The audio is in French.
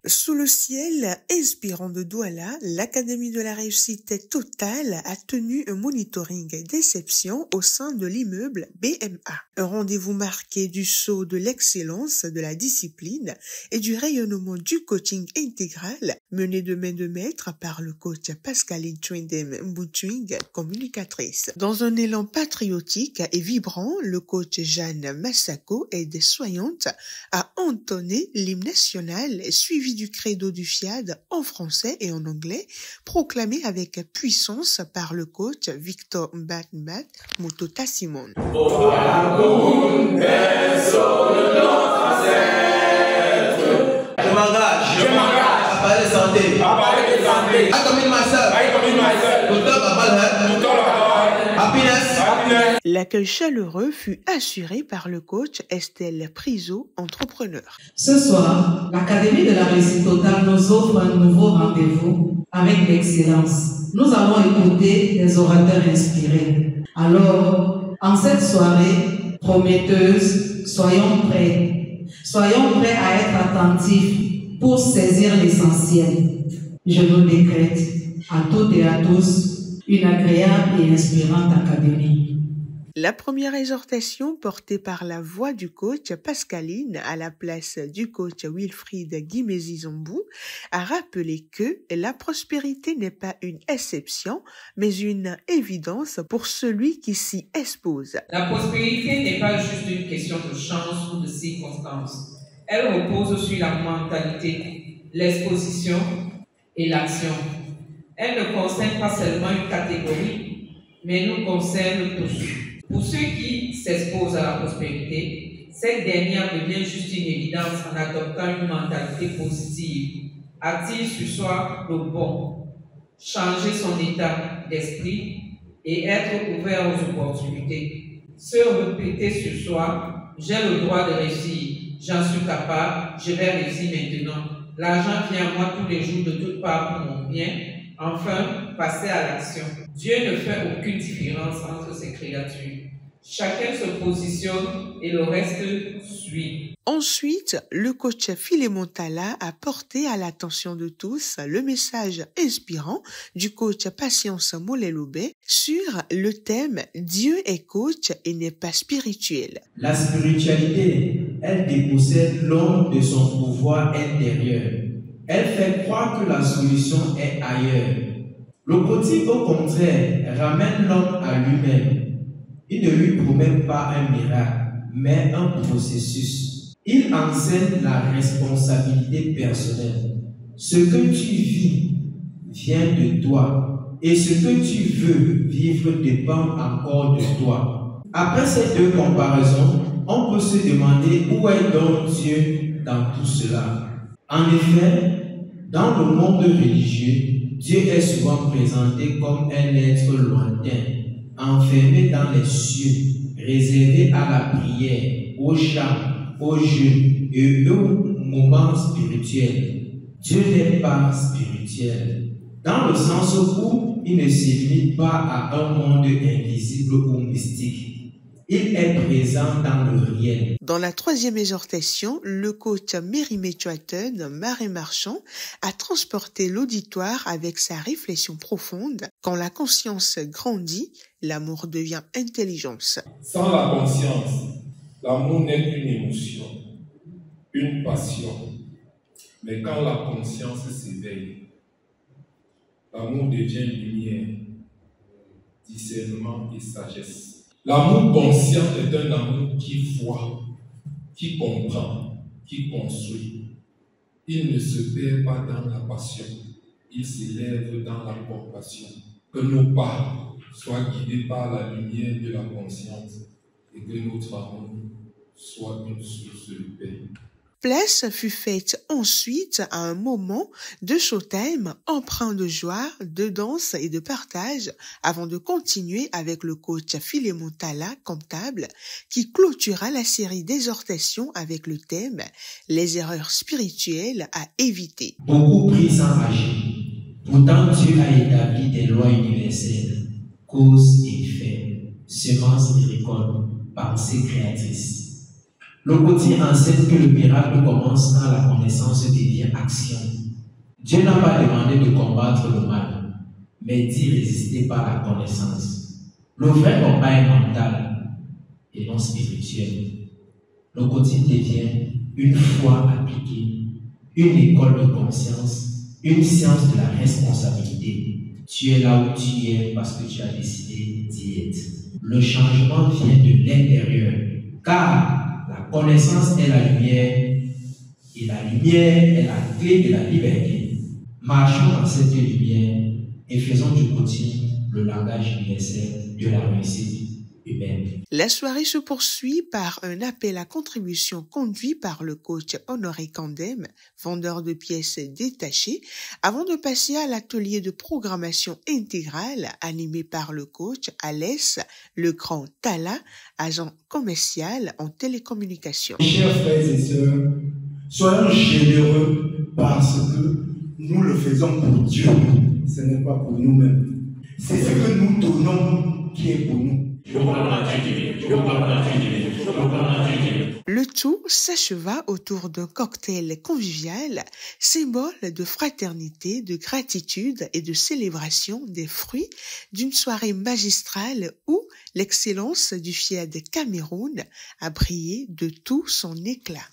Sous le ciel inspirant de Douala, l'Académie de la réussite totale a tenu un monitoring déception au sein de l'immeuble BMA. Un rendez-vous marqué du saut de l'excellence de la discipline et du rayonnement du coaching intégral mené de main de maître par le coach Pascaline Twindem Mbutwing, communicatrice. Dans un élan patriotique et vibrant, le coach Jeanne Massako, aide-soignante, a entonné l'hymne national suivi du credo du FIAD en français et en anglais, proclamé avec puissance par le coach Victor Mbatmbat Mutota Simon. Je m'engage à parler de santé. I commit myself. To talk about health. Happiness. L'accueil chaleureux fut assuré par le coach Estelle Priso, entrepreneur. Ce soir, l'Académie de la réussite totale nous offre un nouveau rendez-vous avec l'excellence. Nous allons écouter des orateurs inspirés. Alors, en cette soirée prometteuse, soyons prêts. Soyons prêts à être attentifs pour saisir l'essentiel. Je vous décrète à toutes et à tous une agréable et inspirante académie. La première exhortation portée par la voix du coach Pascaline à la place du coach Wilfried Guimezi-Zambou a rappelé que la prospérité n'est pas une exception, mais une évidence pour celui qui s'y expose. La prospérité n'est pas juste une question de chance ou de circonstance. Elle repose sur la mentalité, l'exposition et l'action. Elle ne concerne pas seulement une catégorie, mais nous concerne tous. Pour ceux qui s'exposent à la prospérité, cette dernière devient juste une évidence en adoptant une mentalité positive, attire sur soi le bon, changer son état d'esprit et être ouvert aux opportunités. Se répéter sur soi, j'ai le droit de réussir, j'en suis capable, je vais réussir maintenant. L'argent vient à moi tous les jours de toutes parts pour mon bien. Enfin, passer à l'action. Dieu ne fait aucune différence entre ses créatures. Chacun se positionne et le reste suit. Ensuite, le coach Philémon Talla a porté à l'attention de tous le message inspirant du coach Patience Moleloube sur le thème « Dieu est coach et n'est pas spirituel ». La spiritualité, elle dépossède l'homme de son pouvoir intérieur. Elle fait croire que la solution est ailleurs. Le coaching, au contraire, ramène l'homme à lui-même. Il ne lui promet pas un miracle, mais un processus. Il enseigne la responsabilité personnelle. Ce que tu vis vient de toi, et ce que tu veux vivre dépend encore de toi. Après ces deux comparaisons, on peut se demander où est donc Dieu dans tout cela. En effet, dans le monde religieux, Dieu est souvent présenté comme un être lointain, enfermé dans les cieux, réservé à la prière, au chant, au jeûne et aux moments spirituels. Dieu n'est pas spirituel, dans le sens où il ne se limite pas à un monde invisible ou mystique. Il est présent dans le réel. Dans la troisième exhortation, le coach Mérimée Chouaten, Marie Marchand, a transporté l'auditoire avec sa réflexion profonde. Quand la conscience grandit, l'amour devient intelligence. Sans la conscience, l'amour n'est qu'une émotion, une passion. Mais quand la conscience s'éveille, l'amour devient lumière, discernement et sagesse. L'amour conscient est un amour qui voit, qui comprend, qui construit. Il ne se perd pas dans la passion, il s'élève dans la compassion. Que nos pas soient guidés par la lumière de la conscience et que notre amour soit une source de paix. Place fut faite ensuite à un moment de showtime empreint de joie, de danse et de partage avant de continuer avec le coach Philémon Talla, comptable, qui clôtura la série d'exhortations avec le thème « Les erreurs spirituelles à éviter ». Beaucoup prient sans agir. Pourtant, Dieu a établi des lois universelles, cause et effet, semence et récolte, pensée créatrice. Le Coty enseigne que le miracle commence quand la connaissance devient action. Dieu n'a pas demandé de combattre le mal, mais d'y résister par la connaissance. Le vrai combat est mental et non spirituel. Le Coty devient une foi appliquée, une école de conscience, une science de la responsabilité. Tu es là où tu es parce que tu as décidé d'y être. Le changement vient de l'intérieur, car la connaissance est la lumière et la lumière est la clé de la liberté. Marchons dans cette lumière et faisons du Coty le langage universel de la réussite humaine. La soirée se poursuit par un appel à contribution conduit par le coach Honoré Kandem, vendeur de pièces détachées, avant de passer à l'atelier de programmation intégrale animé par le coach Alès Le Grand Tala, agent commercial en télécommunications. Chers frères et sœurs, soyons généreux parce que nous le faisons pour Dieu, ce n'est pas pour nous-mêmes. C'est ce que nous donnons qui est pour nous. Le tout s'acheva autour d'un cocktail convivial, symbole de fraternité, de gratitude et de célébration des fruits d'une soirée magistrale où l'excellence du FIAD Cameroun a brillé de tout son éclat.